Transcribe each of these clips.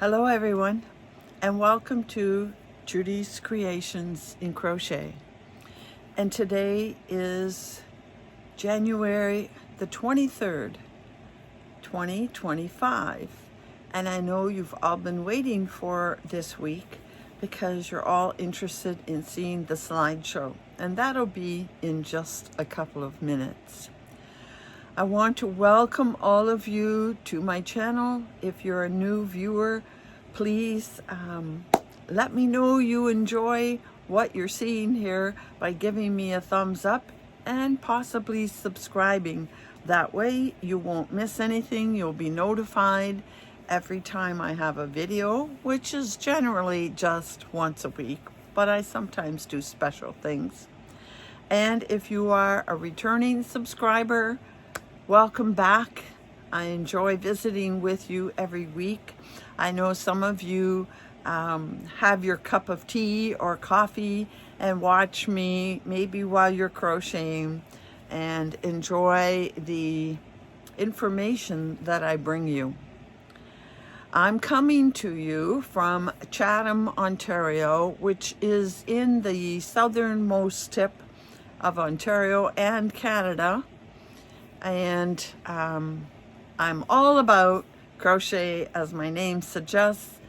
Hello everyone, and welcome to Judy's Creations in Crochet. And today is January the 23rd, 2025. And I know you've all been waiting for this week because you're all interested in seeing the slideshow. And that'll be in just a couple of minutes. I want to welcome all of you to my channel. If you're a new viewer, please let me know you enjoy what you're seeing here by giving me a thumbs up and possibly subscribing. That way you won't miss anything. You'll be notified every time I have a video, which is generally just once a week, but I sometimes do special things. And if you are a returning subscriber, welcome back. I enjoy visiting with you every week. I know some of you have your cup of tea or coffee and watch me maybe while you're crocheting and enjoy the information that I bring you. I'm coming to you from Chatham, Ontario, which is in the southernmost tip of Ontario and Canada. And I'm all about crochet, as my name suggests,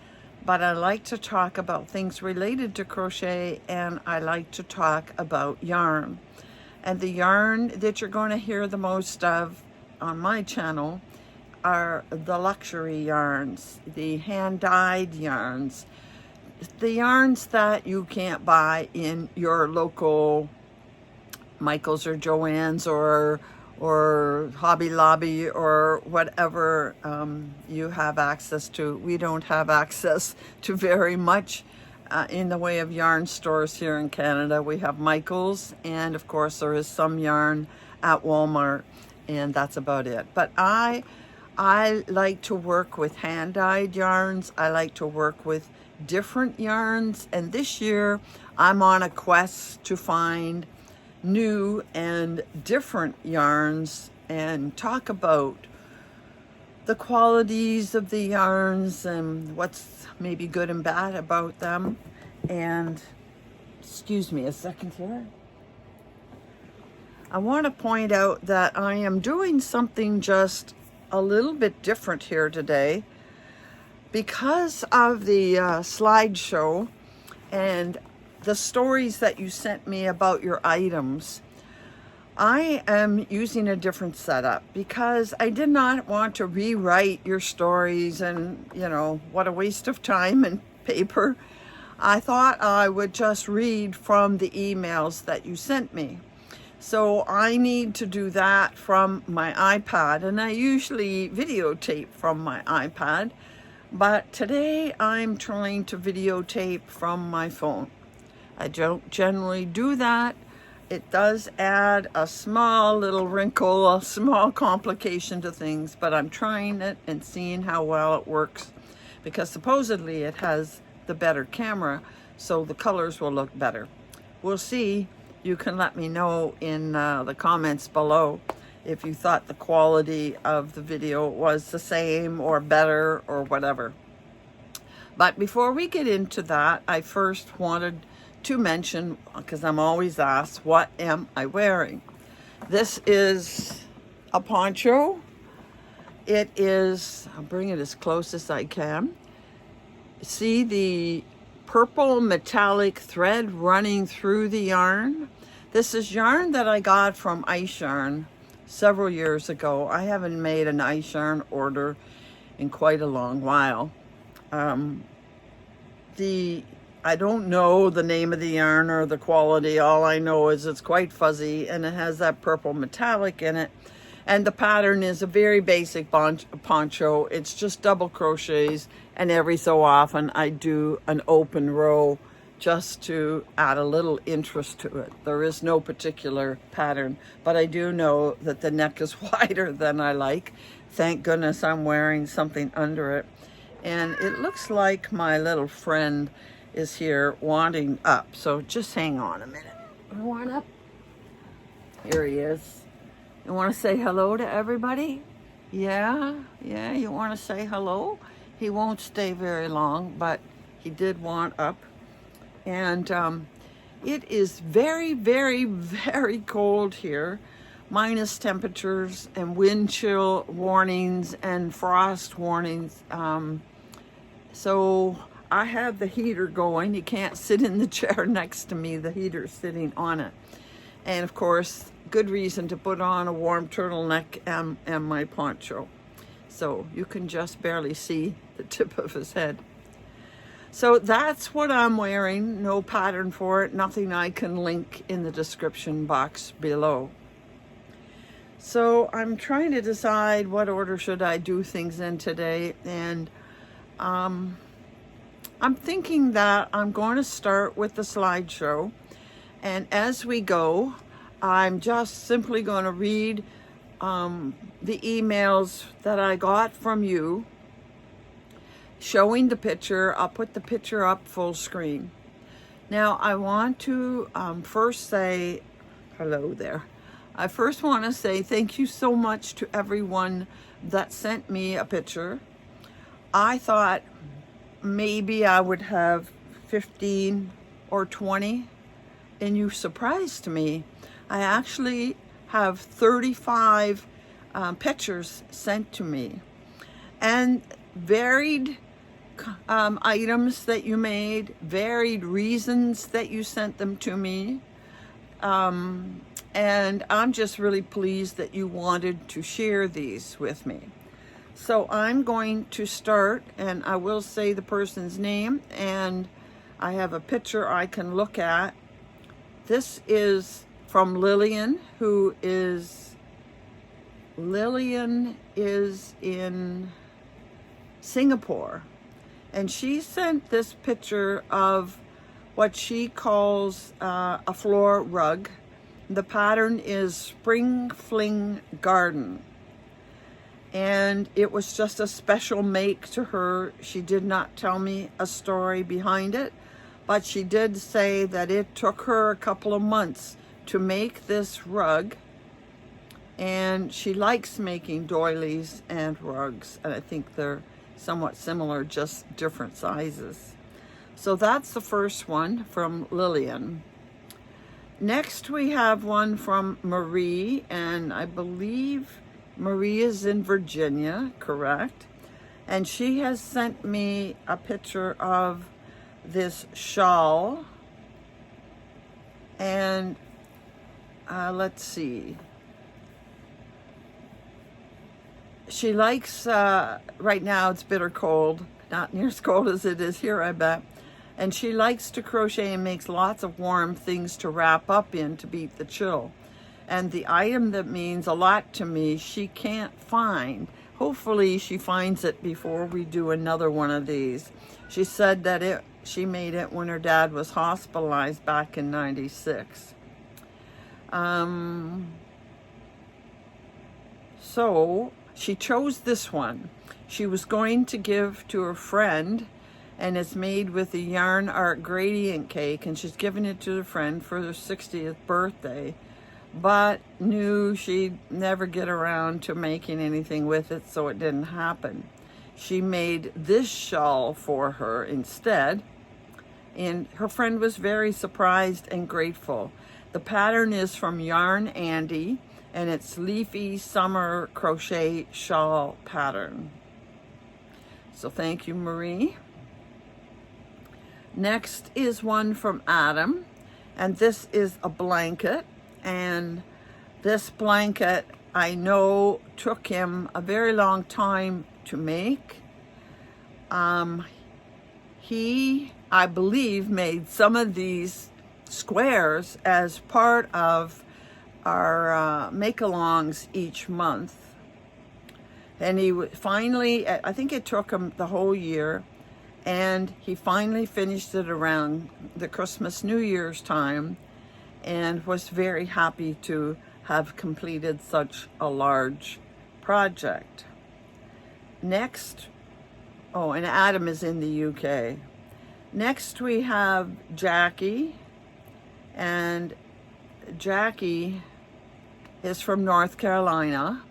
but I like to talk about things related to crochet, and I like to talk about yarn. And the yarn that you're going to hear the most of on my channel are the luxury yarns, the hand-dyed yarns, the yarns that you can't buy in your local Michael's or Joann's or Hobby Lobby or whatever you have access to. We don't have access to very much in the way of yarn stores here in Canada. We have Michael's, and of course there is some yarn at Walmart, and that's about it. But I like to work with hand-dyed yarns. I like to work with different yarns, and this year I'm on a quest to find new and different yarns and talk about the qualities of the yarns and what's maybe good and bad about them. And excuse me a second here. I want to point out that I am doing something just a little bit different here today because of the slideshow and the stories that you sent me about your items. I am using a different setup because I did not want to rewrite your stories, and you know, what a waste of time and paper. I thought I would just read from the emails that you sent me. So I need to do that from my iPad, and I usually videotape from my iPad, but today I'm trying to videotape from my phone. I don't generally do that. It does add a small little wrinkle, a small complication to things, but I'm trying it and seeing how well it works because supposedly it has the better camera, so the colors will look better. We'll see. You can let me know in the comments below if you thought the quality of the video was the same or better or whatever. But before we get into that, I first wanted to mention, because I'm always asked, what am I wearing? This is a poncho. It is, I'll bring it as close as I can. See the purple metallic thread running through the yarn? This is yarn that I got from Ice Yarn several years ago. I haven't made an Ice Yarn order in quite a long while. I don't know the name of the yarn or the quality. All I know is it's quite fuzzy and it has that purple metallic in it. And the pattern is a very basic poncho. It's just double crochets, and every so often I do an open row just to add a little interest to it. There is no particular pattern, but I do know that the neck is wider than I like. Thank goodness I'm wearing something under it. And it looks like my little friend is here wanting up. So just hang on a minute. I want up. Here he is. You want to say hello to everybody? Yeah, you want to say hello? He won't stay very long, but he did want up. And it is very, very, very cold here. Minus temperatures and wind chill warnings and frost warnings. So I have the heater going. You can't sit in the chair next to me. The heater's sitting on it. And of course, good reason to put on a warm turtleneck and my poncho. So you can just barely see the tip of his head. So that's what I'm wearing. No pattern for it. Nothing I can link in the description box below. So I'm trying to decide what order should I do things in today. And I'm thinking that I'm going to start with the slideshow. And as we go, I'm just simply going to read the emails that I got from you showing the picture. I'll put the picture up full screen. Now I want to first say hello there. I first want to say thank you so much to everyone that sent me a picture. I thought maybe I would have 15 or 20, and you surprised me. I actually have 35 pictures sent to me, and varied items that you made, varied reasons that you sent them to me. And I'm just really pleased that you wanted to share these with me. So I'm going to start, and I will say the person's name, and I have a picture I can look at. This is from Lillian, Lillian is in Singapore, and she sent this picture of what she calls a floor rug. The pattern is Spring Fling Garden, and it was just a special make to her. She did not tell me a story behind it, but she did say that it took her a couple of months to make this rug, and she likes making doilies and rugs, and I think they're somewhat similar, just different sizes. So that's the first one from Lillian. Next we have one from Marie, and I believe Marie is in Virginia, correct? And she has sent me a picture of this shawl, and let's see. She likes, right now it's bitter cold, not near as cold as it is here, I bet. And she likes to crochet and makes lots of warm things to wrap up in to beat the chill. And the item that means a lot to me, she can't find. Hopefully she finds it before we do another one of these. She said that she made it when her dad was hospitalized back in '96. So she chose this one. She was going to give to her friend, and it's made with a yarn art gradient cake, and she's giving it to her friend for their 60th birthday, but knew she'd never get around to making anything with it, so it didn't happen. She made this shawl for her instead, and her friend was very surprised and grateful. The pattern is from Yarn Andy, and it's Leafy Summer Crochet Shawl pattern. So thank you, Marie. Next is one from Adam, and this is a blanket, and this blanket I know took him a very long time to make. He, I believe, made some of these squares as part of our make-alongs each month, and he finally, I think it took him the whole year, and he finally finished it around the Christmas New Year's time, and was very happy to have completed such a large project. Next, oh, and Adam is in the UK. Next we have Jackie, and Jackie is from North Carolina,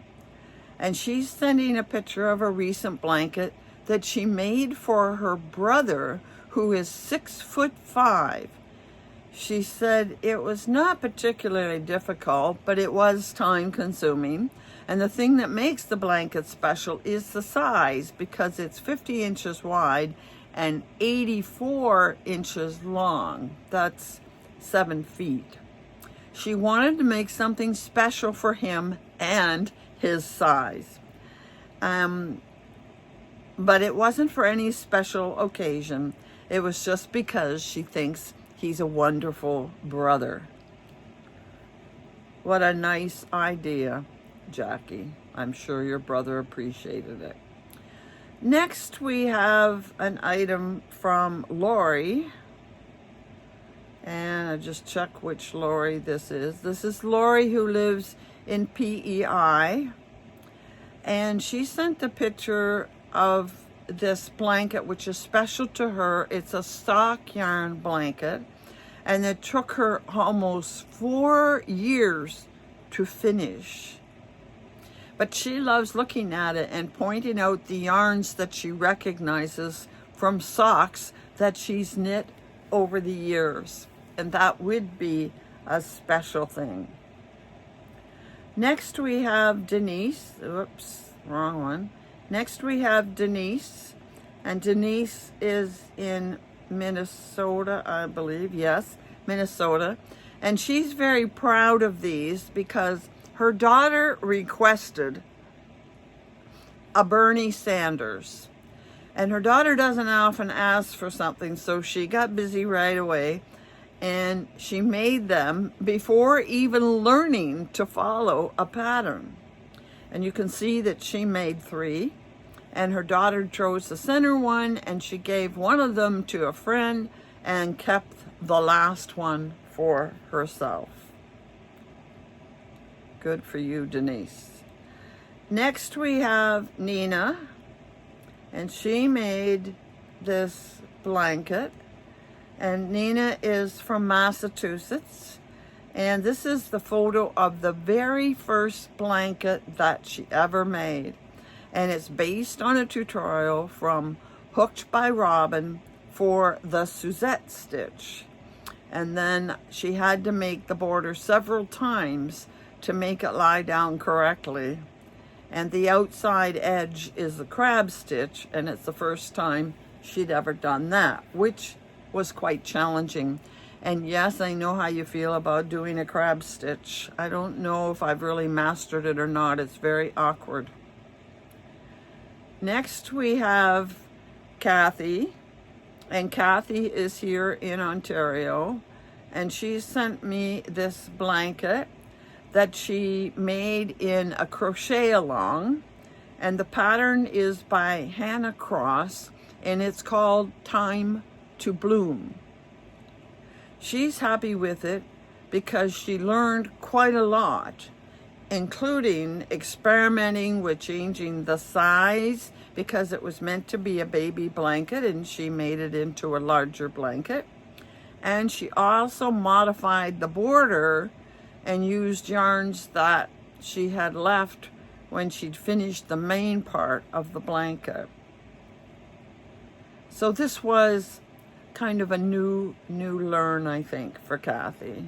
and she's sending a picture of a recent blanket that she made for her brother, who is 6'5". She said it was not particularly difficult, but it was time consuming. And the thing that makes the blanket special is the size, because it's 50 inches wide and 84 inches long. That's 7 feet. She wanted to make something special for him and his size. But it wasn't for any special occasion. It was just because she thinks he's a wonderful brother. What a nice idea, Jackie. I'm sure your brother appreciated it. Next, we have an item from Lori. And I just check which Lori this is. This is Lori, who lives in PEI. And she sent a picture of this blanket, which is special to her. It's a stock yarn blanket. And it took her almost 4 years to finish. But she loves looking at it and pointing out the yarns that she recognizes from socks that she's knit over the years. And that would be a special thing. Next we have Denise. Oops, wrong one. Next we have Denise. And Denise is in Minnesota, I believe. Yes, Minnesota. And she's very proud of these because her daughter requested a Bernie Sanders. And her daughter doesn't often ask for something, so she got busy right away. And she made them before even learning to follow a pattern. And you can see that she made 3. And her daughter chose the center one, and she gave one of them to a friend and kept the last one for herself. Good for you, Denise. Next we have Nina, and she made this blanket. And Nina is from Massachusetts. And this is the photo of the very first blanket that she ever made. And it's based on a tutorial from Hooked by Robin for the Suzette stitch. And then she had to make the border several times to make it lie down correctly. And the outside edge is the crab stitch, and it's the first time she'd ever done that, which was quite challenging. And yes, I know how you feel about doing a crab stitch. I don't know if I've really mastered it or not. It's very awkward. Next we have Kathy, and Kathy is here in Ontario, and she sent me this blanket that she made in a crochet along, and the pattern is by Hannah Cross, and it's called Time to Bloom. She's happy with it because she learned quite a lot, including experimenting with changing the size because it was meant to be a baby blanket and she made it into a larger blanket. And she also modified the border and used yarns that she had left when she'd finished the main part of the blanket. So this was kind of a new learn, I think, for Kathy.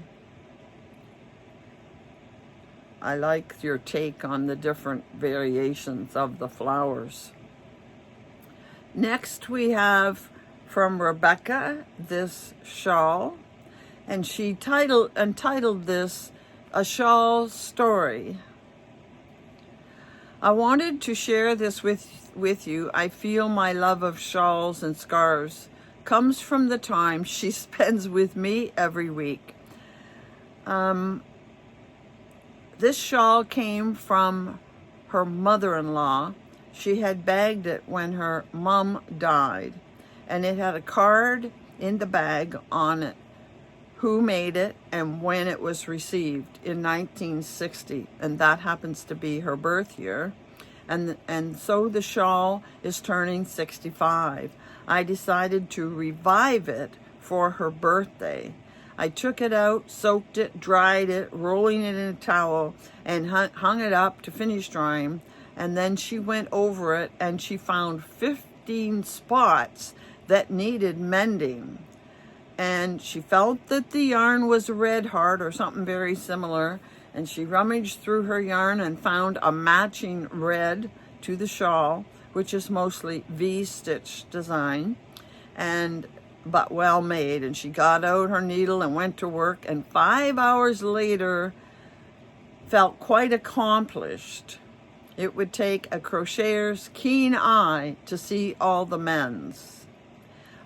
I like your take on the different variations of the flowers. Next we have from Rebecca this shawl, and she entitled this A Shawl Story. I wanted to share this with you. I feel my love of shawls and scarves comes from the time she spends with me every week. This shawl came from her mother-in-law. She had bagged it when her mom died, and it had a card in the bag on it, who made it and when it was received in 1960, and that happens to be her birth year. And so the shawl is turning 65. I decided to revive it for her birthday. I took it out, soaked it, dried it, rolling it in a towel, and hung it up to finish drying. And then she went over it and she found 15 spots that needed mending. And she felt that the yarn was a red heart or something very similar. And she rummaged through her yarn and found a matching red to the shawl, which is mostly V-stitch design, but well made. And she got out her needle and went to work, and 5 hours later felt quite accomplished. It would take a crocheter's keen eye to see all the mends.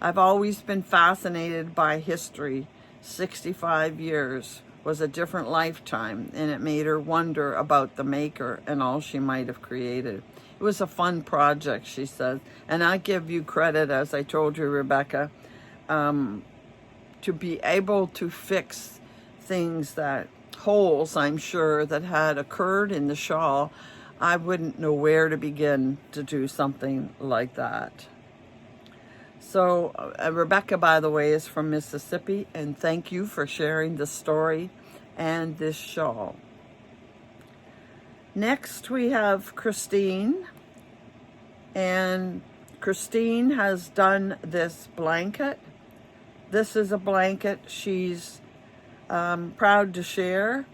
I've always been fascinated by history. 65 years was a different lifetime, and it made her wonder about the maker and all she might have created. It was a fun project, she says, and I give you credit, as I told you, Rebecca, to be able to fix things holes, I'm sure, that had occurred in the shawl. I wouldn't know where to begin to do something like that. So Rebecca, by the way, is from Mississippi, and thank you for sharing the story and this shawl. Next, we have Christine, and Christine has done this blanket. This is a blanket she's proud to share.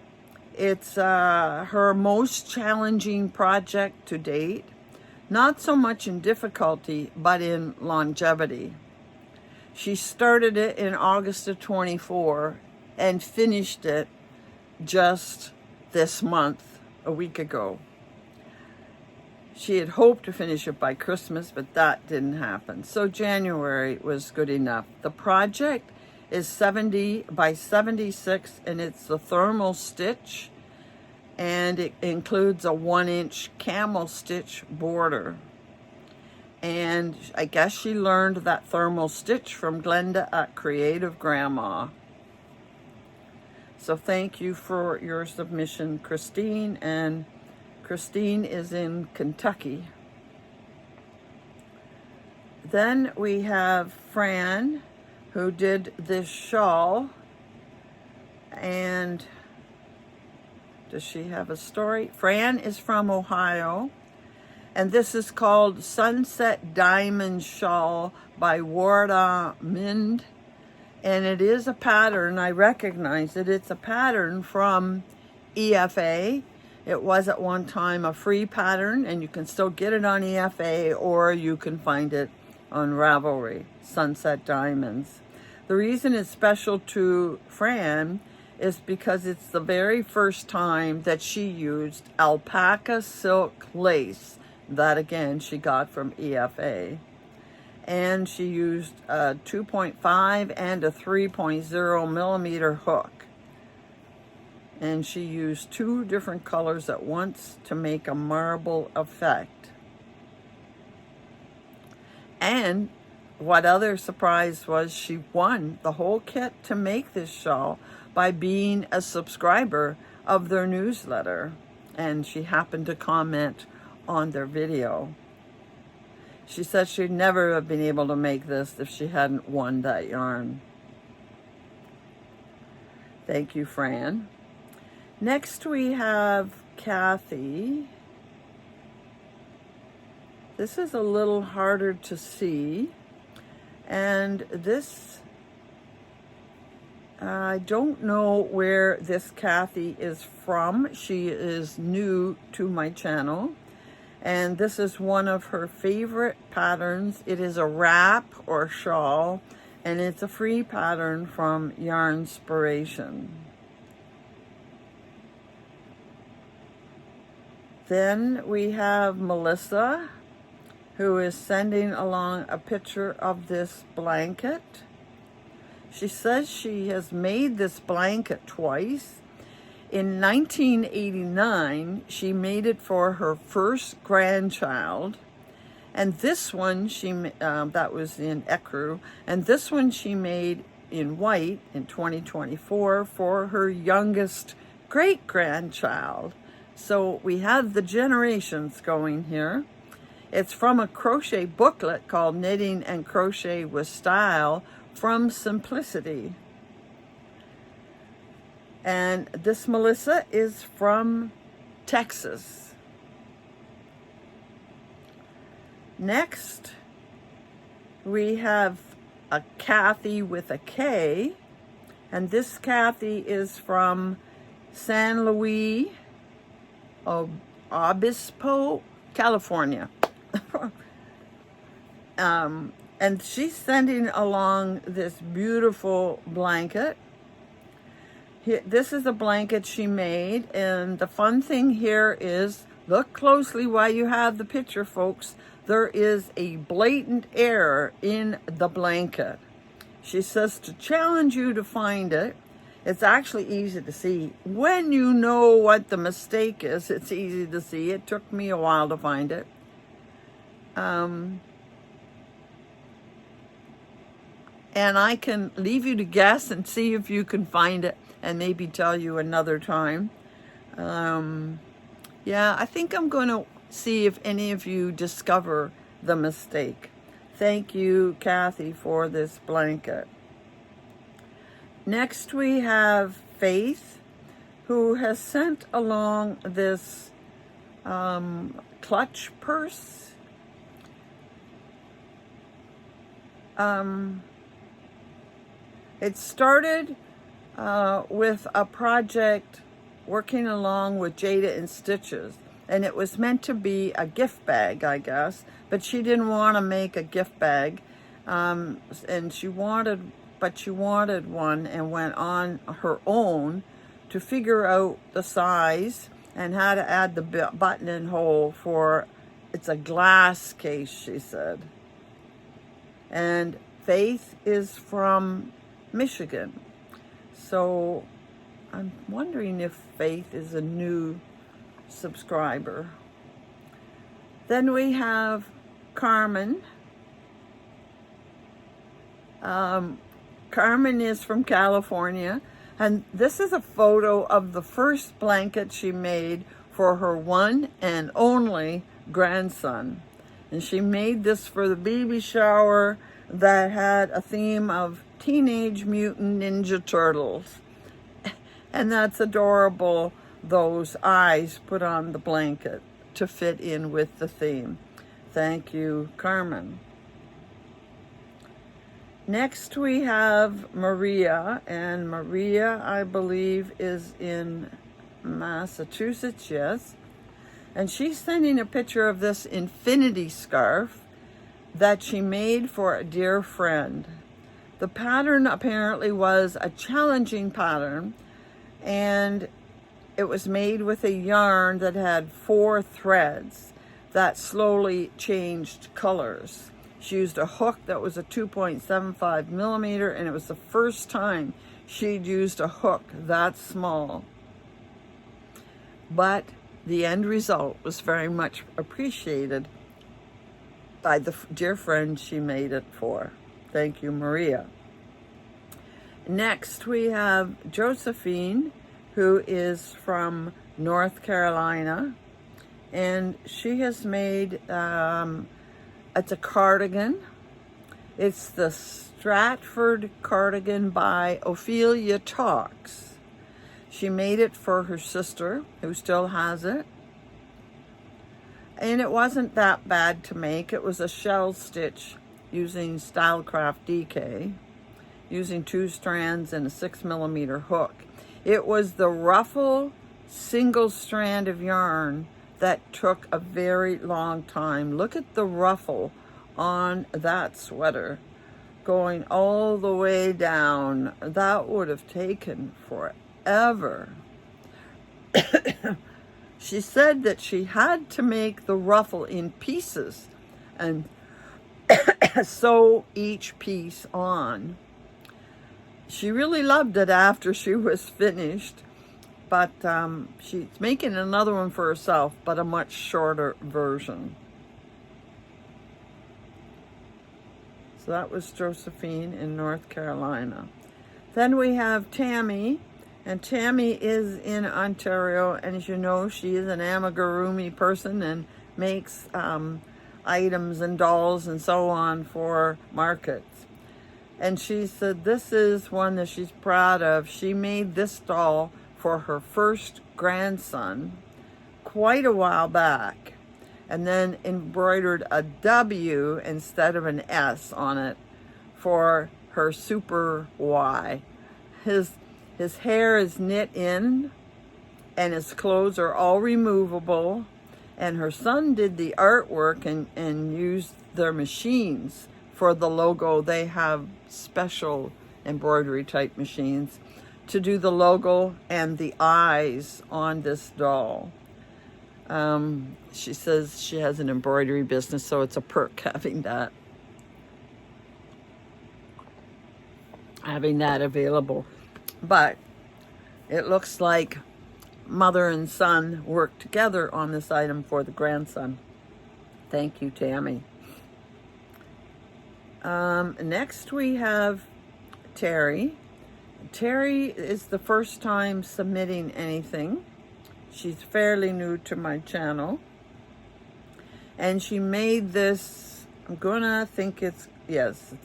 It's her most challenging project to date. Not so much in difficulty, but in longevity. She started it in August of 24 and finished it just this month, a week ago. She had hoped to finish it by Christmas, but that didn't happen. So January was good enough. The project is 70 by 76, and it's the thermal stitch, and it includes a 1-inch camel stitch border. And I guess she learned that thermal stitch from Glenda at Creative Grandma. So thank you for your submission, Christine, and Christine is in Kentucky. Then we have Fran, who did this shawl, and does she have a story? Fran is from Ohio, and this is called Sunset Diamond Shawl by Warda Mind, and it is a pattern. I recognize it. It's a pattern from EFA. It was at one time a free pattern, and you can still get it on EFA, or you can find it on Ravelry, Sunset Diamonds. The reason it's special to Fran is because it's the very first time that she used alpaca silk lace, that again she got from EFA. And she used a 2.5 and a 3.0 millimeter hook. And she used 2 different colors at once to make a marble effect. And what other surprise was, she won the whole kit to make this shawl by being a subscriber of their newsletter, and she happened to comment on their video. She said she'd never have been able to make this if she hadn't won that yarn. Thank you, Fran. Next we have Kathy. This is a little harder to see, and this, I don't know where this Kathy is from. She is new to my channel, and this is one of her favorite patterns. It is a wrap or shawl, and it's a free pattern from Yarnspiration. Then we have Melissa, who is sending along a picture of this blanket. She says she has made this blanket twice. In 1989, she made it for her first grandchild, and this one that was in ecru, and this one she made in white in 2024 for her youngest great-grandchild. So we have the generations going here. It's from a crochet booklet called Knitting and Crochet with Style from Simplicity. And this Melissa is from Texas. Next We have a Kathy with a K, and this Kathy is from San Luis Obispo, California. And she's sending along this beautiful blanket. This is a blanket she made, and the fun thing here is, look closely while you have the picture, folks. There is a blatant error in the blanket. She says to challenge you to find it. It's actually easy to see. When you know what the mistake is, it's easy to see. It took me a while to find it. And I can leave you to guess and see if you can find it and maybe tell you another time. Yeah, I think I'm going to see if any of you discover the mistake. Thank you, Kathy, for this blanket. Next we have Faith, who has sent along this clutch purse. It started with a project working along with Jada and Stitches, and it was meant to be a gift bag, I guess, but she didn't want to make a gift bag, and she wanted one and went on her own to figure out the size and how to add the button and hole for, it's a glass case, she said. And Faith is from Michigan. So I'm wondering if Faith is a new subscriber. Then we have Carmen. Carmen is from California, and this is a photo of the first blanket she made for her one and only grandson. And she made this for the baby shower that had a theme of Teenage Mutant Ninja Turtles. And that's adorable, those eyes put on the blanket to fit in with the theme. Thank you, Carmen. Next we have Maria, and Maria, I believe, is in Massachusetts, yes. And she's sending a picture of this infinity scarf that she made for a dear friend. The pattern apparently was a challenging pattern, and it was made with a yarn that had 4 threads that slowly changed colors. She used a hook that was a 2.75 millimeter, and it was the first time she'd used a hook that small. But the end result was very much appreciated by the dear friend she made it for. Thank you, Maria. Next, we have Josephine, who is from North Carolina, and she has made, it's a cardigan. It's the Stratford cardigan by Ophelia Talks. She made it for her sister, who still has it. And it wasn't that bad to make. It was a shell stitch using Stylecraft DK, using 2 strands and a 6 millimeter hook. It was the ruffle single strand of yarn that took a very long time. Look at the ruffle on that sweater going all the way down. That would have taken forever. She said that she had to make the ruffle in pieces and sew each piece on. She really loved it after she was finished, but she's making another one for herself, but a much shorter version. So that was Josephine in North Carolina. Then we have Tammy, and Tammy is in Ontario, and as you know, she is an amigurumi person and makes items and dolls and so on for markets. And she said this is one that she's proud of. She made this doll for her first grandson quite a while back. and then embroidered a W instead of an S on it for her super Y. His hair is knit in, and his clothes are all removable. And her son did the artwork and used their machines for the logo. They have special embroidery type machines to do the logo and the eyes on this doll. She says she has an embroidery business, so it's a perk having that available. But it looks like mother and son worked together on this item for the grandson. Thank you, Tammy. Next we have Terry. Terry is the first time submitting anything. She's fairly new to my channel. And she made this, I'm gonna think it's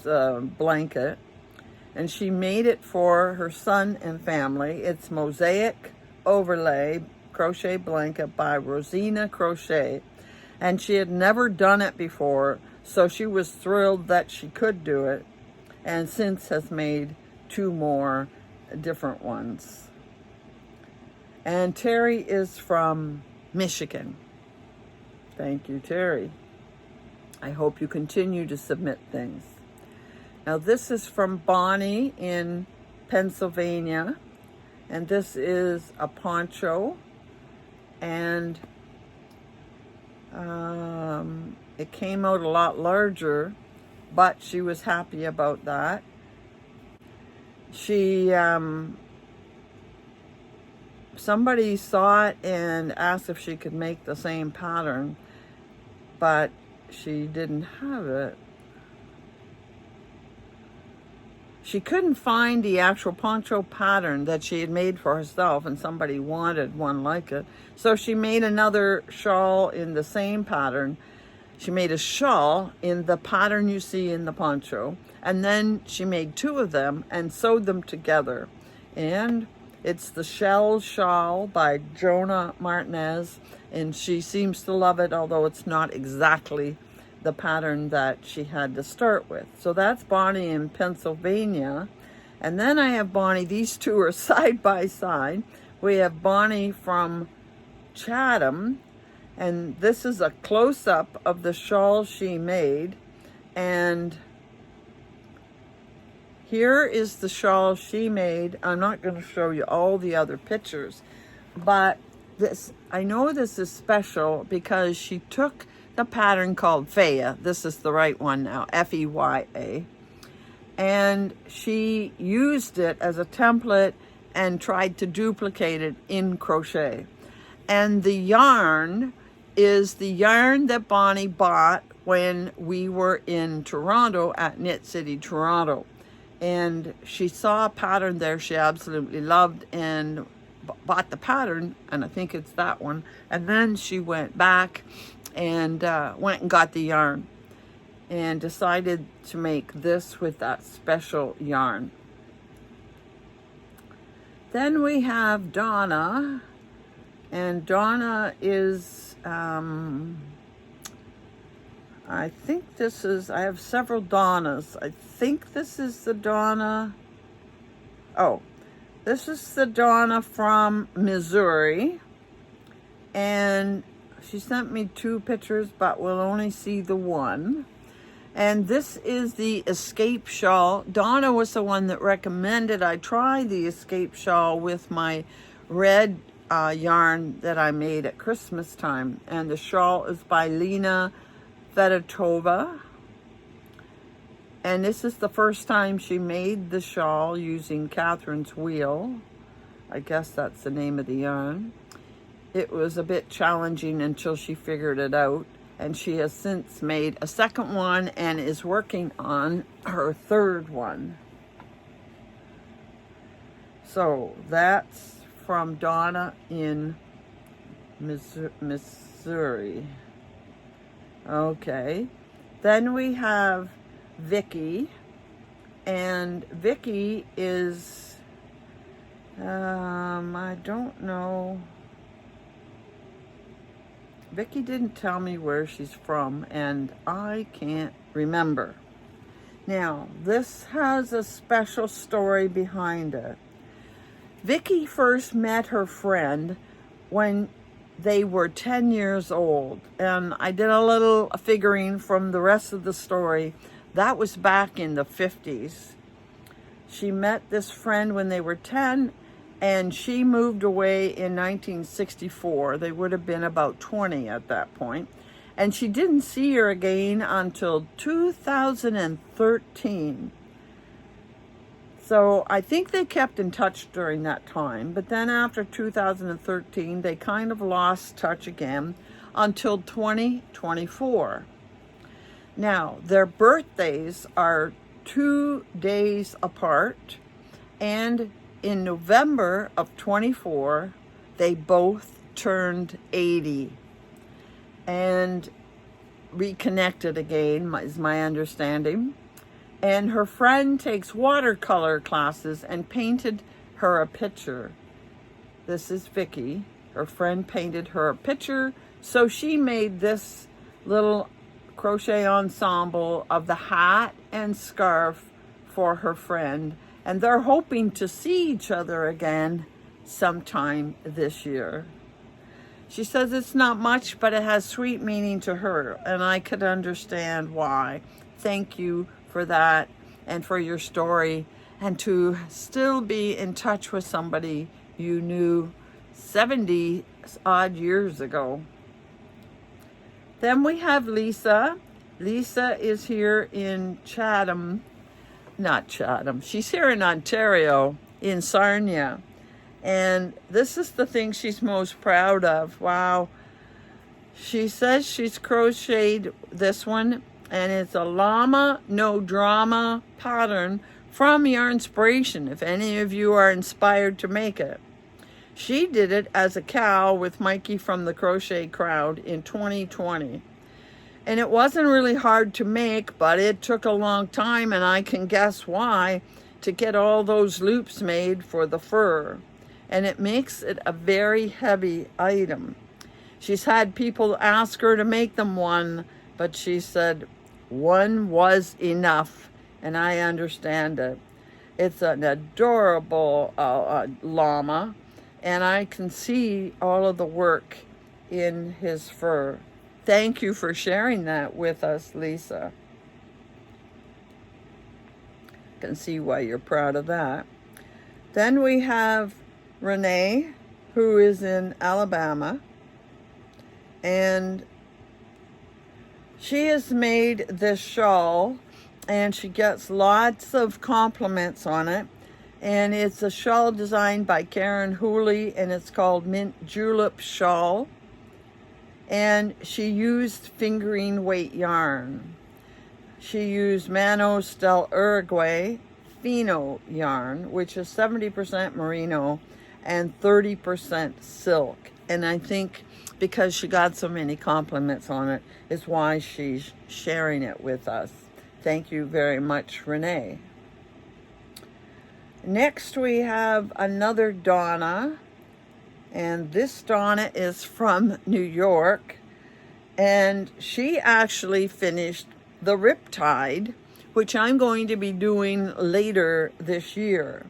a blanket. And she made it for her son and family. It's Mosaic Overlay Crochet Blanket by Rosina Crochet. And she had never done it before, so she was thrilled that she could do it, and since has made 2 more different ones. And Terry is from Michigan. Thank you, Terry. I hope you continue to submit things. Now this is from Bonnie in Pennsylvania, and this is a poncho, and it came out a lot larger, but she was happy about that. She somebody saw it and asked if she could make the same pattern, but she didn't have it. She couldn't find the actual poncho pattern that she had made for herself, and somebody wanted one like it. So she made another shawl in the same pattern. She made a shawl in the pattern you see in the poncho, and then she made 2 of them and sewed them together. And it's the Shell Shawl by Jonah Martinez, and she seems to love it, although it's not exactly the pattern that she had to start with. So that's Bonnie in Pennsylvania. And then I have Bonnie, these 2 are side by side. We have Bonnie from Chatham, and this is a close-up of the shawl she made. And here is the shawl she made. I'm not going to show you all the other pictures, but this, I know this is special because she took the pattern called Feya. This is the right one now, F-E-Y-A. And she used it as a template and tried to duplicate it in crochet. And the yarn is the yarn that Bonnie bought when we were in Toronto at Knit City, Toronto. And she saw a pattern there she absolutely loved and bought the pattern, and I think it's that one. And then she went back and went and got the yarn and decided to make this with that special yarn. Then we have Donna, and Donna is I think this is, I have several Donnas. I think this is the Donna, oh, this is the Donna from Missouri, and she sent me 2 pictures, but we'll only see the one. And this is the Escape Shawl. Donna was the one that recommended I try the Escape Shawl with my red yarn that I made at Christmas time. And the shawl is by Lena Fedotova. And this is the first time she made the shawl using Catherine's Wheel. I guess that's the name of the yarn. It was a bit challenging until she figured it out, and she has since made a second one and is working on her 3rd one. So that's from Donna in Missouri. Okay, then we have Vicky, and Vicky is, I don't know. Vicky didn't tell me where she's from, and I can't remember. Now, this has a special story behind it. Vicky first met her friend when they were 10 years old, and I did a little figuring from the rest of the story. That was back in the 50s. She met this friend when they were 10, and she moved away in 1964. They would have been about 20 at that point. And she didn't see her again until 2013. So I think they kept in touch during that time. But then after 2013, they kind of lost touch again until 2024. Now, their birthdays are 2 days apart, and in November of 24, they both turned 80 and reconnected again, is my understanding. And her friend takes watercolor classes and painted her a picture. This is Vicky. Her friend painted her a picture, so she made this little crochet ensemble of the hat and scarf for her friend, and they're hoping to see each other again sometime this year. She says it's not much, but it has sweet meaning to her, and I could understand why. Thank you for that and for your story, and to still be in touch with somebody you knew 70 odd years ago. Then we have Lisa. Lisa is here in she's here in Ontario, in Sarnia. And this is the thing she's most proud of. Wow. She says she's crocheted this one, and it's a llama no drama pattern from Yarnspiration, if any of you are inspired to make it. She did it as a cow with Mikey from the Crochet Crowd in 2020. And it wasn't really hard to make, but it took a long time, and I can guess why, to get all those loops made for the fur. And it makes it a very heavy item. She's had people ask her to make them one, but she said one was enough, and I understand it. It's an adorable llama, and I can see all of the work in his fur. Thank you for sharing that with us, Lisa. I can see why you're proud of that. Then we have Renee, who is in Alabama, and she has made this shawl, and she gets lots of compliments on it. And it's a shawl designed by Karen Hooley, and it's called Mint Julep Shawl. And she used fingering weight yarn. She used Manos del Uruguay Fino yarn, which is 70% merino and 30% silk. And I think because she got so many compliments on it is why she's sharing it with us. Thank you very much, Renee. Next we have another Donna, and this Donna is from New York, and she actually finished the Riptide, which I'm going to be doing later this year.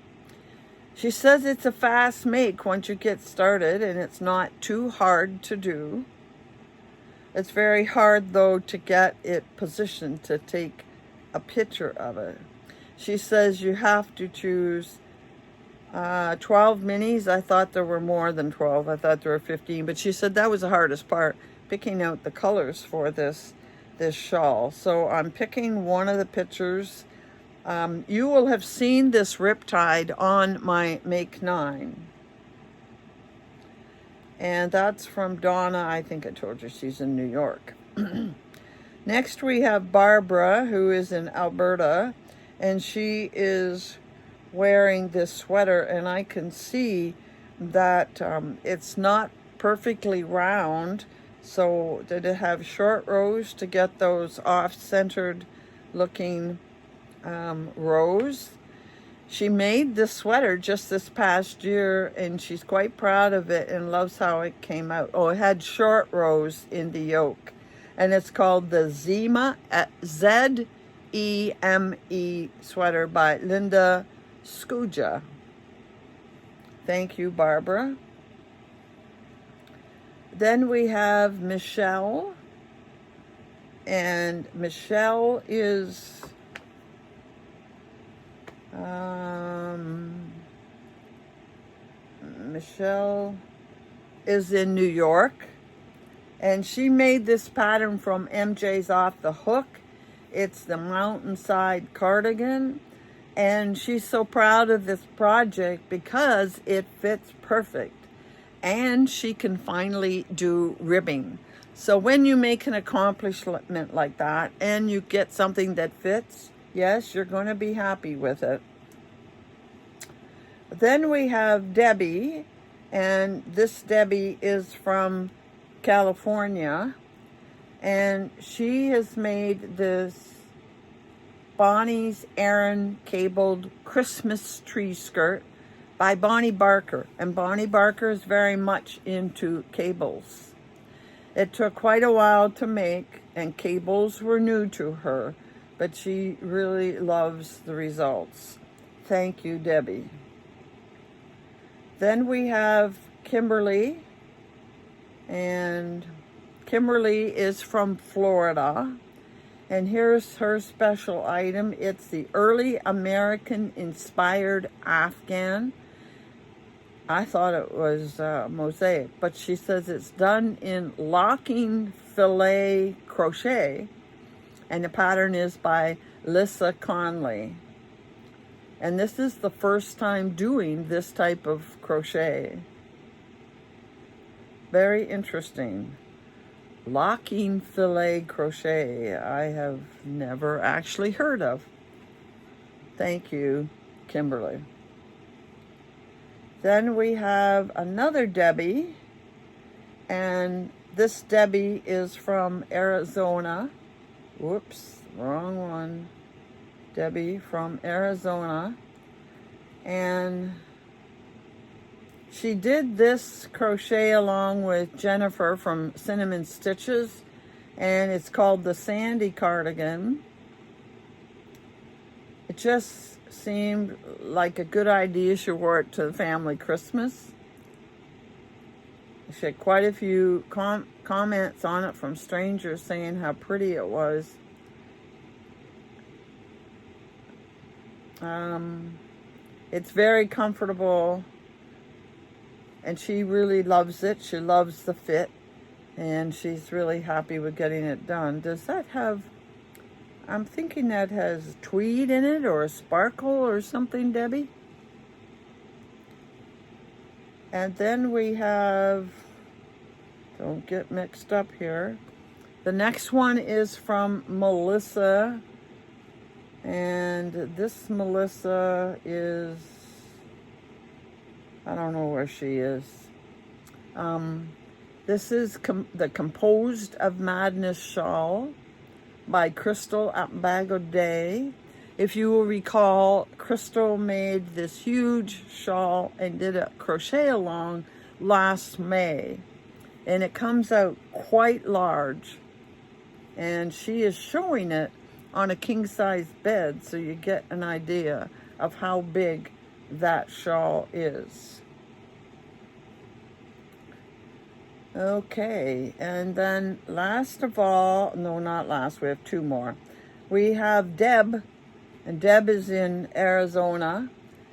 She says it's a fast make once you get started, and it's not too hard to do. It's very hard though to get it positioned to take a picture of it. She says you have to choose 12 minis. I thought there were more than 12. I thought there were 15, but she said that was the hardest part, picking out the colors for this shawl. So I'm picking one of the pictures. You will have seen this Riptide on my Make 9. And that's from Donna. I think I told you she's in New York. Next we have Barbara, who is in Alberta, and she is wearing this sweater, and I can see that it's not perfectly round. So did it have short rows to get those off-centered looking rows? She made this sweater just this past year, and she's quite proud of it and loves how it came out. Oh, it had short rows in the yoke, and it's called the Zeme, Z-E-M-E sweater by Linda Skuja. Thank you, Barbara. Then we have Michelle, and Michelle is in New York, and she made this pattern from MJ's Off the Hook. It's the mountainside cardigan, and she's so proud of this project because it fits perfect, and she can finally do ribbing. So when you make an accomplishment like that and you get something that fits, yes, you're going to be happy with it. Then we have Debbie, and this Debbie is from California, and she has made this Bonnie's Aaron cabled Christmas tree skirt by Bonnie Barker, and Bonnie Barker is very much into cables. It took quite a while to make, and cables were new to her, but she really loves the results. Thank you, Debbie. Then we have Kimberly, and Kimberly is from Florida, and here's her special item. It's the early American inspired Afghan. I thought it was mosaic, but she says it's done in locking filet crochet, and the pattern is by Lissa Conley. And this is the first time doing this type of crochet. Very interesting. Locking filet crochet, I have never actually heard of. Thank you, Kimberly. Then we have another Debbie, and this Debbie is from Arizona. Whoops, wrong one. Debbie from Arizona, and she did this crochet along with Jennifer from Cinnamon Stitches, and it's called the Sandy Cardigan. It just seemed like a good idea. She wore it to the family Christmas. She had quite a few comments on it from strangers saying how pretty it was. It's very comfortable, and she really loves it. She loves the fit, and she's really happy with getting it done. Does that have, I'm thinking that has tweed in it or a sparkle or something, Debbie? And then we have, don't get mixed up here. The next one is from Melissa. And this Melissa is, I don't know where she is. This is the Composed of Madness shawl by Crystal Day. If you will recall, Crystal made this huge shawl and did a crochet along last May. And it comes out quite large. And she is showing it on a king-size bed, so you get an idea of how big that shawl is. Okay, and then last of all, no, not last, we have two more. We have Deb, and Deb is in Arizona,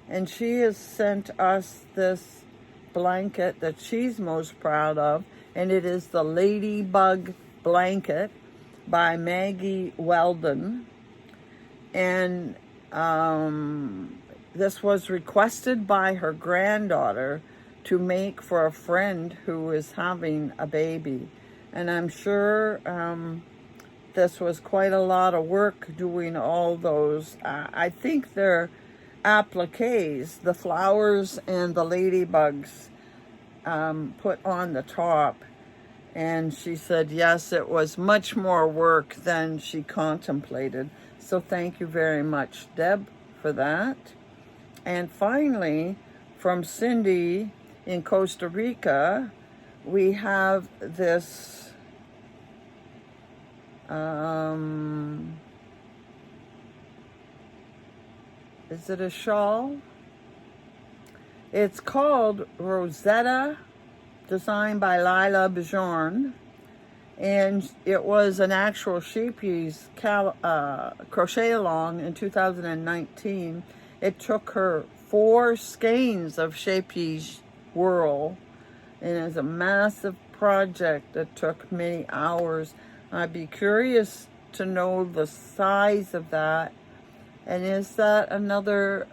and she has sent us this blanket that she's most proud of, and it is the Ladybug blanket by Maggie Weldon, and this was requested by her granddaughter to make for a friend who is having a baby, and I'm sure this was quite a lot of work doing all those. I think they're appliques, the flowers and the ladybugs put on the top. And she said, yes, it was much more work than she contemplated. So thank you very much, Deb, for that. And finally, from Cindy in Costa Rica, we have this is it a shawl? It's called Rosetta, designed by Lila Bjorn, and it was an actual shapies crochet along in 2019. It took her 4 skeins of shapies whirl, and it's a massive project that took many hours. I'd be curious to know the size of that. And is that another,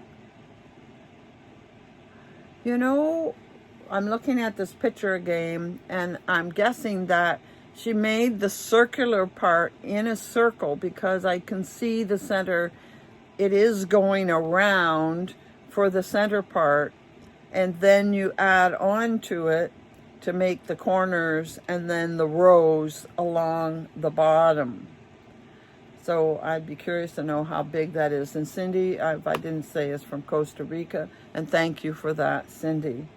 you know, I'm looking at this picture again, and I'm guessing that she made the circular part in a circle because I can see the center. It is going around for the center part, and then you add on to it to make the corners and then the rows along the bottom. So I'd be curious to know how big that is. And Cindy, if I didn't say, is from Costa Rica, and thank you for that, Cindy.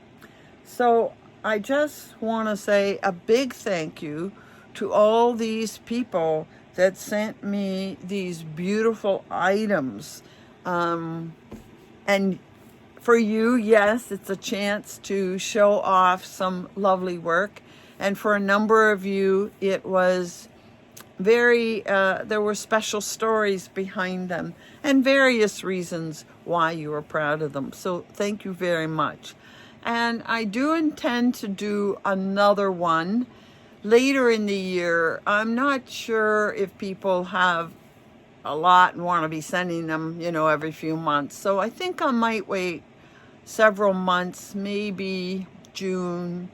So I just want to say a big thank you to all these people that sent me these beautiful items. And for you, yes, it's a chance to show off some lovely work. And for a number of you, it was very, there were special stories behind them and various reasons why you were proud of them. So thank you very much. And I do intend to do another one later in the year. I'm not sure if people have a lot and want to be sending them, you know, every few months. So I think I might wait several months, maybe June,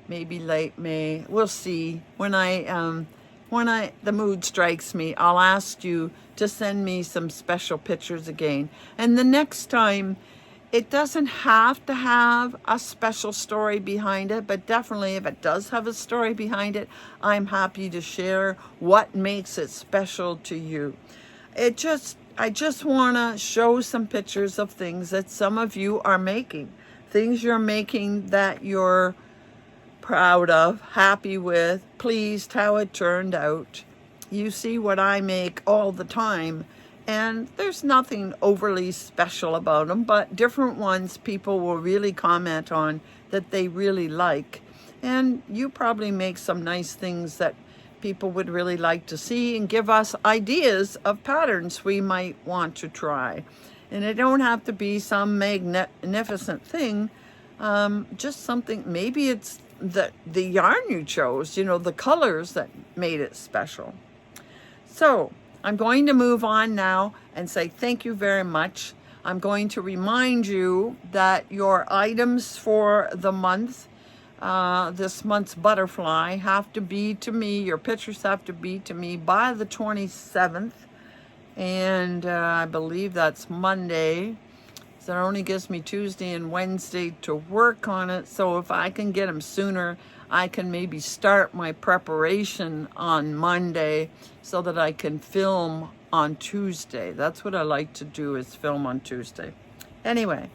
maybe late May. We'll see. When the mood strikes me, I'll ask you to send me some special pictures again. And the next time, it doesn't have to have a special story behind it, but definitely if it does have a story behind it, I'm happy to share what makes it special to you. I just want to show some pictures of things that some of you are making, things you're making that you're proud of, happy with, pleased how it turned out. You see what I make all the time, and there's nothing overly special about them, but different ones people will really comment on that they really like. And you probably make some nice things that people would really like to see and give us ideas of patterns we might want to try. And it don't have to be some magnificent thing, just something, maybe it's the yarn you chose, you know, the colors that made it special. So I'm going to move on now and say thank you very much. I'm going to remind you that your items for the month, this month's butterfly, have to be to me, your pictures have to be to me by the 27th. And I believe that's Monday. So it only gives me Tuesday and Wednesday to work on it. So if I can get them sooner, I can maybe start my preparation on Monday so that I can film on Tuesday. That's what I like to do, is film on Tuesday. Anyway,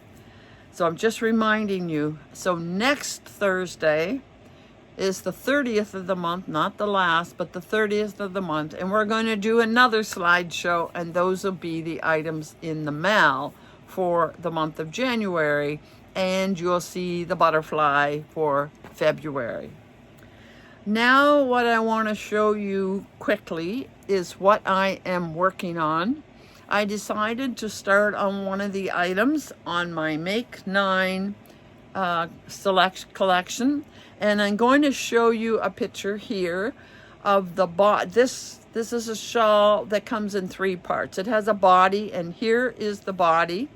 so I'm just reminding you. So next Thursday is the 30th of the month, not the last, but the 30th of the month. And we're going to do another slideshow, and those will be the items in the mail for the month of January, and you'll see the butterfly for February. Now what I want to show you quickly is what I am working on. I decided to start on one of the items on my Make 9 select collection, and I'm going to show you a picture here of the this is a shawl that comes in 3 parts. It has a body, and here is the body,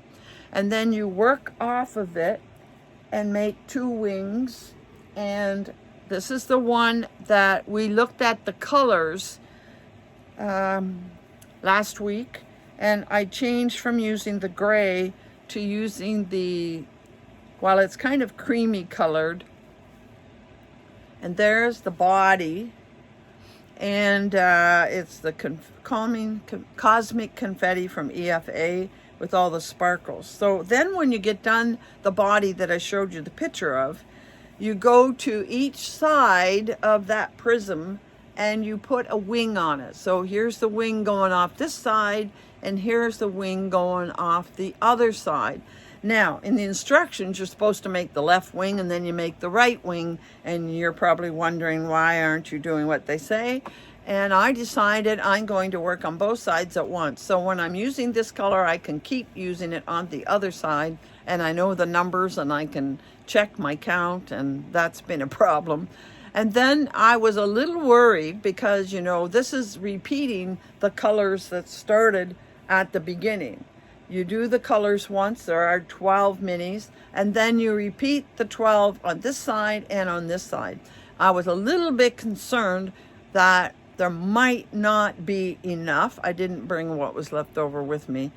and then you work off of it and make 2 wings. And this is the one that we looked at the colors last week, and I changed from using the gray to using the, well, it's kind of creamy colored. And there's the body, and it's the Cosmic Confetti from EFA. with all the sparkles. So then when you get done the body that I showed you the picture of, you go to each side of that prism and you put a wing on it. So here's the wing going off this side, and here's the wing going off the other side. Now, in the instructions, you're supposed to make the left wing and then you make the right wing, and you're probably wondering, why aren't you doing what they say? And I decided I'm going to work on both sides at once. So when I'm using this color, I can keep using it on the other side, and I know the numbers and I can check my count, and that's been a problem. And then I was a little worried because, you know, this is repeating the colors that started at the beginning. You do the colors once, there are 12 minis, and then you repeat the 12 on this side and on this side. I was a little bit concerned that there might not be enough. I didn't bring what was left over with me.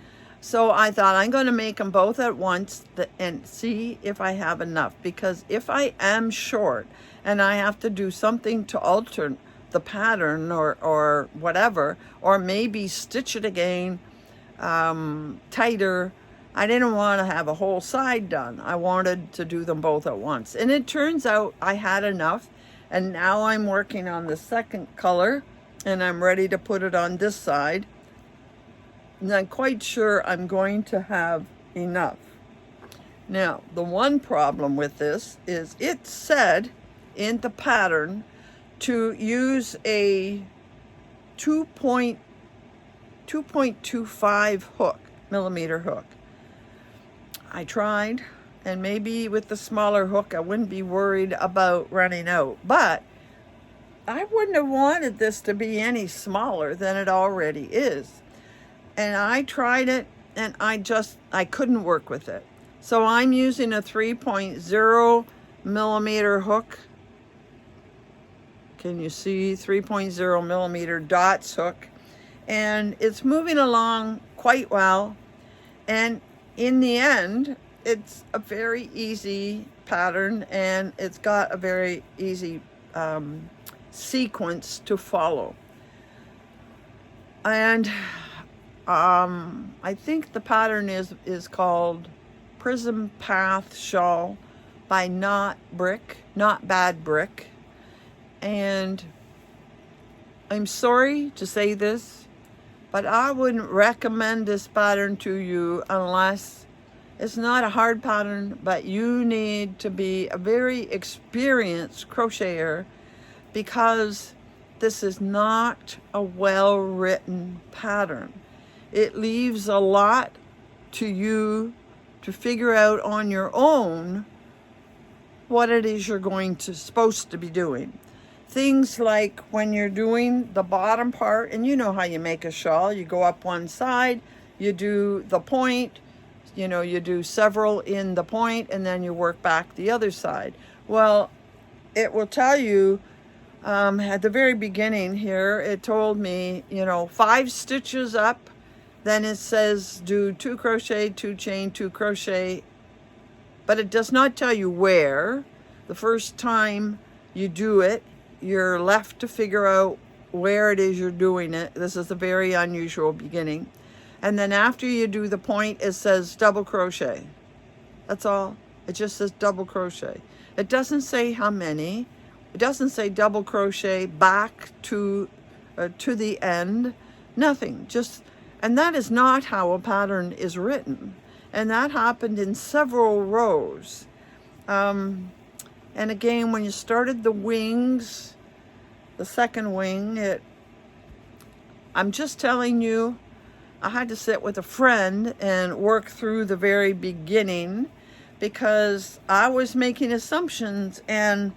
So I thought I'm going to make them both at once and see if I have enough. Because if I am short and I have to do something to alter the pattern or whatever, or maybe stitch it again tighter, I didn't want to have a whole side done. I wanted to do them both at once. And it turns out I had enough. And now I'm working on the second color, and I'm ready to put it on this side. And I'm quite sure I'm going to have enough. Now, the one problem with this is it said in the pattern to use a 2.25 millimeter hook. I tried, and maybe with the smaller hook I wouldn't be worried about running out, but I wouldn't have wanted this to be any smaller than it already is. And I tried it, and I couldn't work with it. So I'm using a 3.0 millimeter hook. Can you see? 3.0 millimeter dots hook. And it's moving along quite well. And in the end, it's a very easy pattern, and it's got a very easy sequence to follow. And I think the pattern is called Prism Path Shawl by Not Bad Brick. And I'm sorry to say this, but I wouldn't recommend this pattern to you unless it's not a hard pattern, but you need to be a very experienced crocheter, because this is not a well-written pattern. It leaves a lot to you to figure out on your own what it is you're supposed to be doing. Things like when you're doing the bottom part, and you know how you make a shawl, you go up one side, you do the point, you know, you do several in the point, and then you work back the other side. Well, it will tell you at the very beginning here, it told me, you know, 5 stitches up, then it says do 2 crochet, 2 chain, 2 crochet, but it does not tell you where. The first time you do it, you're left to figure out where it is you're doing it. This is a very unusual beginning. And then after you do the point, it says double crochet. That's all. It just says double crochet. It doesn't say how many. It doesn't say double crochet back to the end. Nothing. And that is not how a pattern is written. And that happened in several rows. And again, when you started the wings, the second wing, I'm just telling you, I had to sit with a friend and work through the very beginning, because I was making assumptions and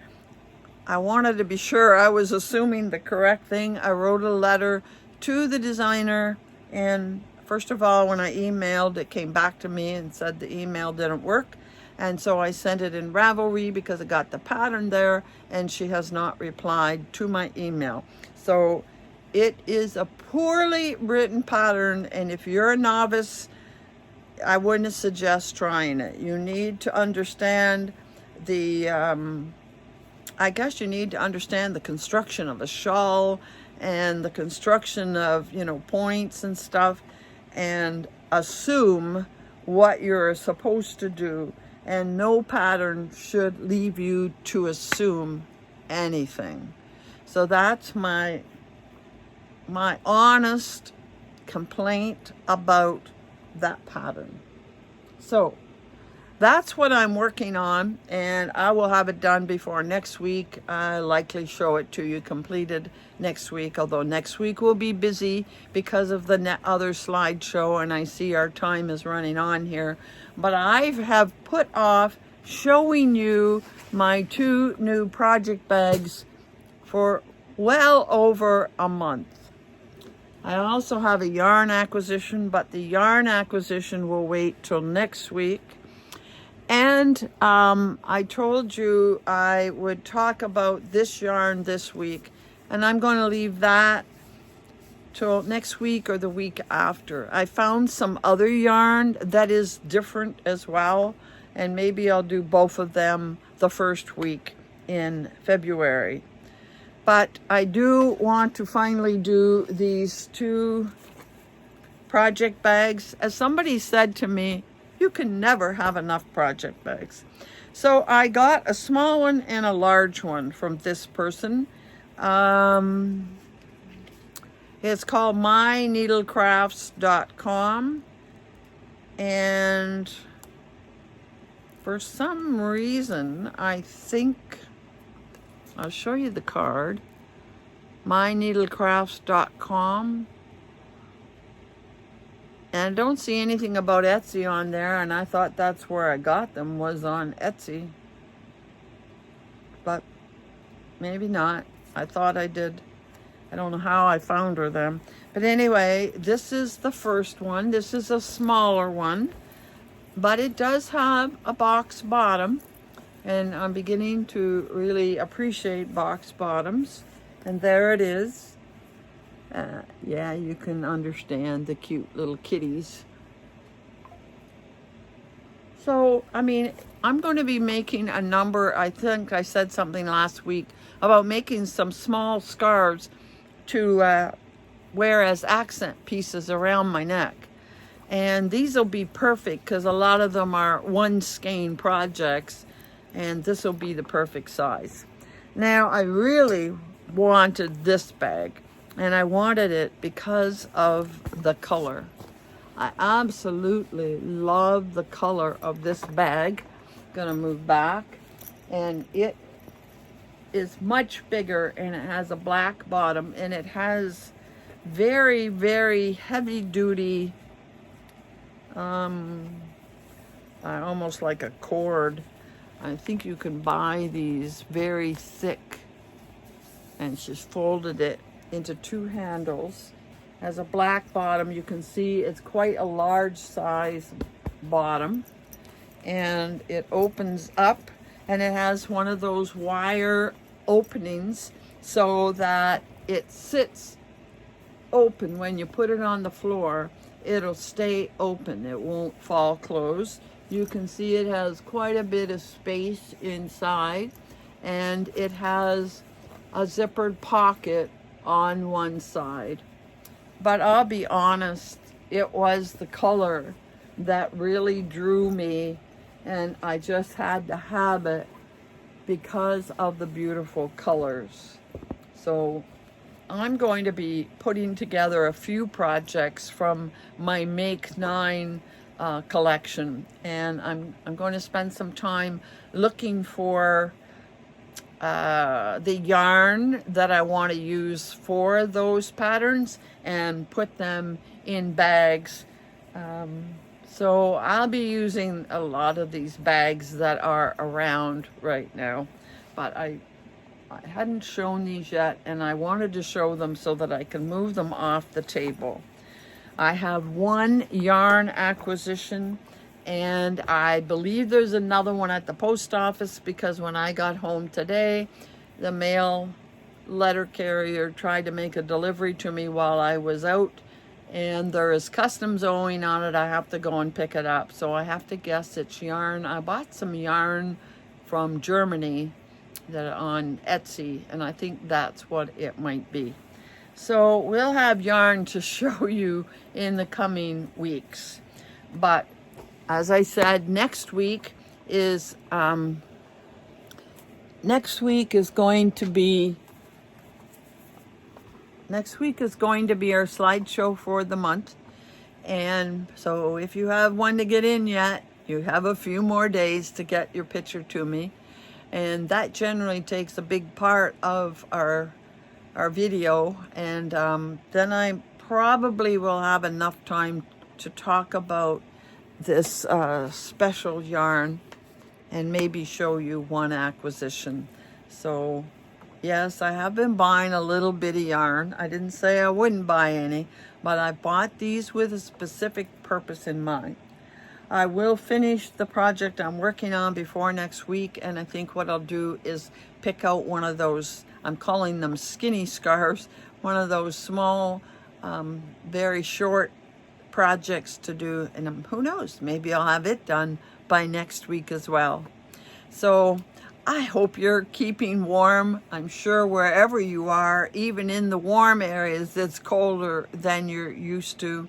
I wanted to be sure I was assuming the correct thing. I wrote a letter to the designer, and first of all, when I emailed, it came back to me and said the email didn't work. And so I sent it in Ravelry because I got the pattern there, and she has not replied to my email. So it is a poorly written pattern, and if you're a novice, I wouldn't suggest trying it. You need to understand I guess you need to understand the construction of a shawl and the construction of, you know, points and stuff. And assume what you're supposed to do, and no pattern should leave you to assume anything. So that's my honest complaint about that pattern. So that's what I'm working on, and I will have it done before next week. I'll likely show it to you completed next week, although next week will be busy because of the other slideshow, and I see our time is running on here. But I have put off showing you my 2 new project bags for well over a month. I also have a yarn acquisition, but the yarn acquisition will wait till next week. And I told you I would talk about this yarn this week, and I'm going to leave that till next week or the week after. I found some other yarn that is different as well, and maybe I'll do both of them the first week in February. But I do want to finally do these 2 project bags. As somebody said to me, you can never have enough project bags. So I got a small one and a large one from this person. It's called myneedlecrafts.com. And for some reason, I think, I'll show you the card, myneedlecrafts.com. And I don't see anything about Etsy on there, and I thought that's where I got them, was on Etsy. But maybe not. I thought I did. I don't know how I found her them. But anyway, this is the first one. This is a smaller one, but it does have a box bottom. And I'm beginning to really appreciate box bottoms. And there it is. Yeah, you can understand the cute little kitties. So, I mean, I'm going to be making a number, I think I said something last week about making some small scarves to wear as accent pieces around my neck. And these will be perfect because a lot of them are 1 skein projects, and this will be the perfect size. Now, I really wanted this bag, and I wanted it because of the color. I absolutely love the color of this bag. Gonna move back, and it is much bigger, and it has a black bottom, and it has very, very heavy duty, almost like a cord. I think you can buy these very thick, and she's folded it into 2 handles. Has a black bottom. You can see it's quite a large size bottom, and it opens up, and it has one of those wire openings so that it sits open. When you put it on the floor, it'll stay open. It won't fall closed. You can see it has quite a bit of space inside, and it has a zippered pocket on one side. But I'll be honest, it was the color that really drew me, and I just had to have it because of the beautiful colors. So I'm going to be putting together a few projects from my Make 9 collection, and I'm going to spend some time looking for the yarn that I want to use for those patterns and put them in bags. So I'll be using a lot of these bags that are around right now, but I hadn't shown these yet, and I wanted to show them so that I can move them off the table. I have 1 yarn acquisition, and I believe there's another one at the post office, because when I got home today, the mail letter carrier tried to make a delivery to me while I was out, and there is customs owing on it. I have to go and pick it up, so I have to guess it's yarn. I bought some yarn from Germany that on Etsy, and I think that's what it might be. So we'll have yarn to show you in the coming weeks. But as I said, next week is going to be our slideshow for the month. And so if you have one to get in yet, you have a few more days to get your picture to me. And that generally takes a big part of our video. And then I probably will have enough time to talk about this special yarn and maybe show you one acquisition. So yes, I have been buying a little bit of yarn. I didn't say I wouldn't buy any, but I bought these with a specific purpose in mind. I will finish the project I'm working on before next week, and I think what I'll do is pick out one of those, I'm calling them skinny scarves, one of those small, very short projects to do, and who knows, maybe I'll have it done by next week as well. So I hope you're keeping warm. I'm sure wherever you are, even in the warm areas, it's colder than you're used to.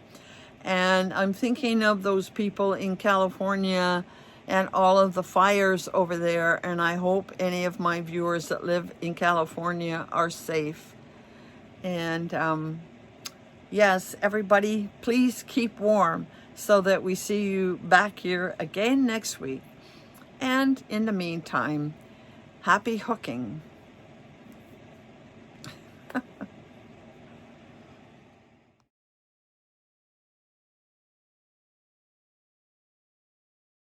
And I'm thinking of those people in California and all of the fires over there. And I hope any of my viewers that live in California are safe. And yes, everybody, please keep warm so that we see you back here again next week. And in the meantime, happy hooking.